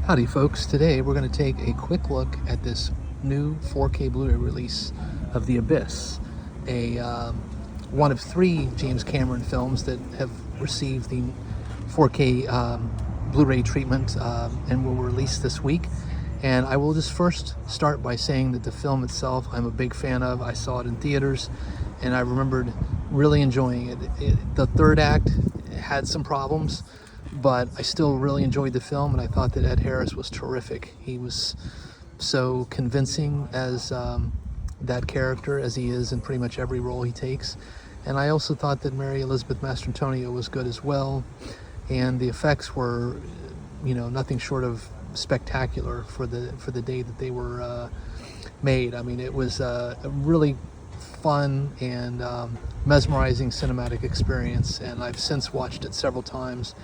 Howdy folks, today we're going to take a quick look at this new 4K Blu-ray release of The Abyss, one of three James Cameron films that have received the 4K Blu-ray treatment and will release this week. And I will just first start by saying that the film itself I'm a big fan of. I saw it in theaters and I remembered really enjoying it. The third act had some problems, but I still really enjoyed the film, and I thought that Ed Harris was terrific. He was so convincing as that character, as he is in pretty much every role he takes. And I also thought that Mary Elizabeth Mastrantonio was good as well, and the effects were, nothing short of spectacular for the day that they were made. I mean, it was a really fun and mesmerizing cinematic experience, and I've since watched it several times,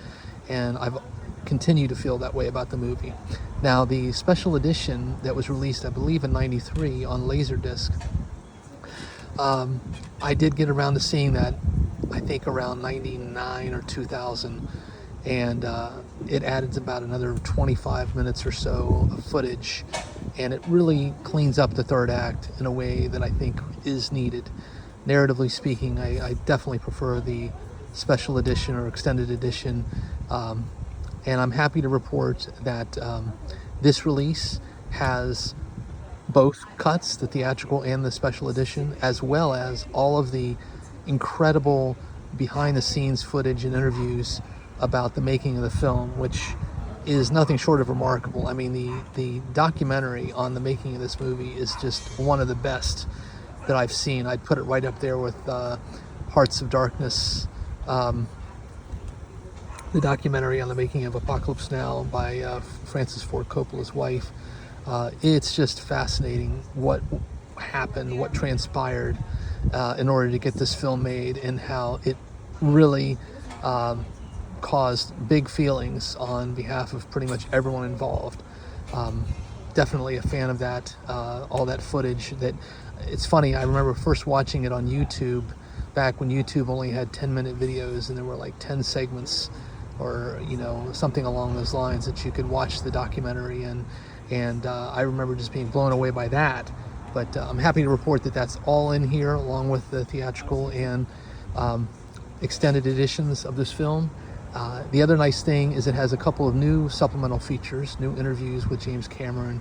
and I've continued to feel that way about the movie. Now, the special edition that was released, I believe, in '93 on Laserdisc, I did get around to seeing that, I think around '99 or 2000, and it added about another 25 minutes or so of footage, and it really cleans up the third act in a way that I think is needed. Narratively speaking, I definitely prefer the special edition or extended edition, and I'm happy to report that this release has both cuts, the theatrical and the special edition, as well as all of the incredible behind-the-scenes footage and interviews about the making of the film, which is nothing short of remarkable. I mean, the documentary on the making of this movie is just one of the best that I've seen. I'd put it right up there with Hearts of Darkness, the documentary on the making of Apocalypse Now by Francis Ford Coppola's wife. It's just fascinating what happened, what transpired in order to get this film made, and how it really caused big feelings on behalf of pretty much everyone involved. Definitely a fan of that, all that footage. It's funny, I remember first watching it on YouTube back when YouTube only had 10-minute videos, and there were like 10 segments or something along those lines that you could watch the documentary, and I remember just being blown away by that. But I'm happy to report that that's all in here, along with the theatrical and extended editions of this film. The other nice thing is it has a couple of new supplemental features, new interviews with James Cameron,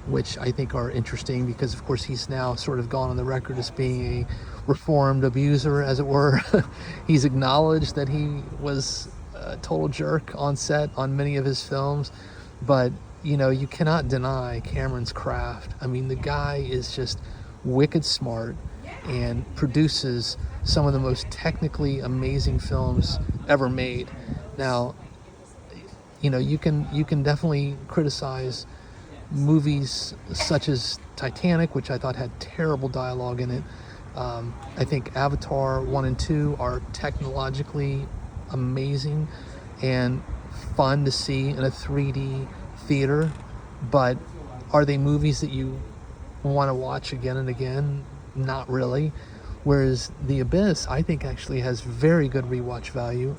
which I think are interesting because, of course, he's now sort of gone on the record as being a reformed abuser, as it were. He's acknowledged that he was a total jerk on set on many of his films, but you cannot deny Cameron's craft. I mean, the guy is just wicked smart and produces some of the most technically amazing films ever made. Now, you can definitely criticize movies such as Titanic, which I thought had terrible dialogue in it. I think Avatar 1 and 2 are technologically amazing and fun to see in a 3D theater, but are they movies that you want to watch again and again? Not really. Whereas The Abyss, I think, actually has very good rewatch value.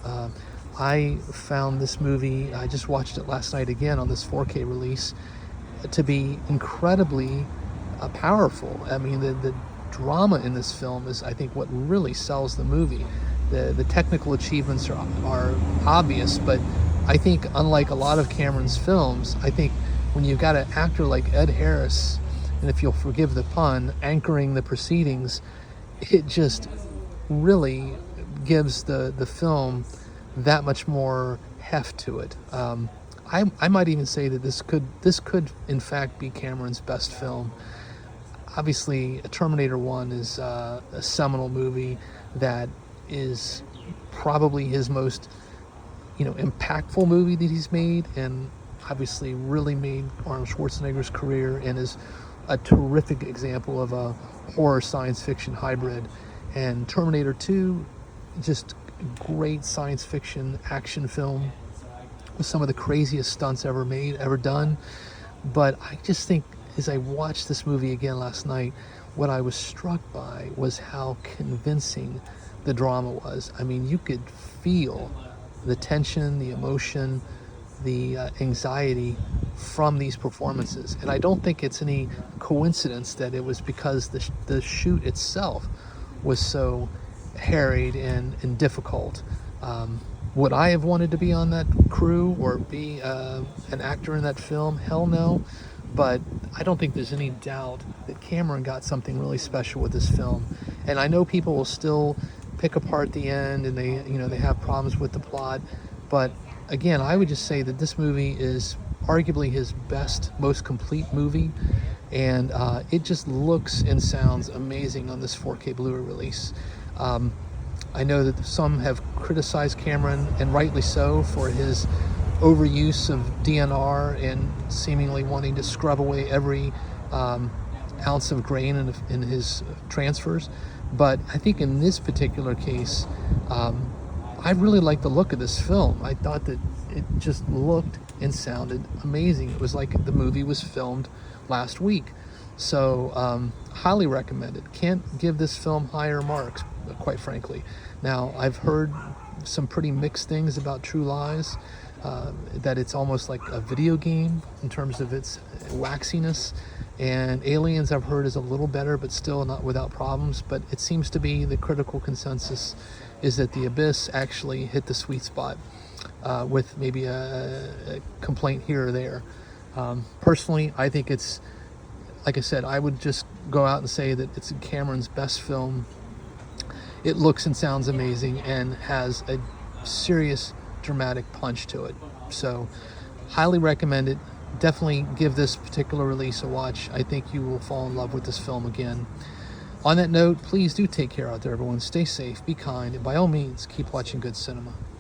I found this movie, I just watched it last night again on this 4K release, to be incredibly powerful. I mean, the drama in this film is, I think, what really sells the movie. The technical achievements are obvious, but I think, unlike a lot of Cameron's films, I think when you've got an actor like Ed Harris, and if you'll forgive the pun, anchoring the proceedings, it just really gives the film that much more heft to it. I might even say that this could in fact be Cameron's best film. Obviously, Terminator 1 is a seminal movie that is probably his most impactful movie that he's made, and obviously really made Arnold Schwarzenegger's career, and is a terrific example of a horror science fiction hybrid. And Terminator 2, just great science fiction action film with some of the craziest stunts ever done. But I just think, as I watched this movie again last night, what I was struck by was how convincing the drama was. I mean, you could feel the tension, the emotion, the anxiety from these performances. And I don't think it's any coincidence that it was because the shoot itself was so harried and difficult. Would I have wanted to be on that crew or be an actor in that film? Hell no. But I don't think there's any doubt that Cameron got something really special with this film. And I know people will still pick apart the end, and they have problems with the plot. But again, I would just say that this movie is arguably his best, most complete movie. And it just looks and sounds amazing on this 4K Blu-ray release. I know that some have criticized Cameron, and rightly so, for his overuse of DNR and seemingly wanting to scrub away every ounce of grain in his transfers. But I think in this particular case, I really like the look of this film. I thought that it just looked and sounded amazing. It was like the movie was filmed last week. So highly recommend it. Can't give this film higher marks, quite frankly. Now, I've heard some pretty mixed things about True Lies, that it's almost like a video game in terms of its waxiness. And Aliens, I've heard, is a little better, but still not without problems. But it seems to be the critical consensus is that The Abyss actually hit the sweet spot, with maybe a complaint here or there. Personally, I think it's, like I said, I would just go out and say that it's Cameron's best film. It looks and sounds amazing and has a serious dramatic punch to it. So highly recommend it. Definitely give this particular release a watch. I think you will fall in love with this film again. On that note, please do take care out there, everyone. Stay safe, be kind, and by all means, keep watching good cinema.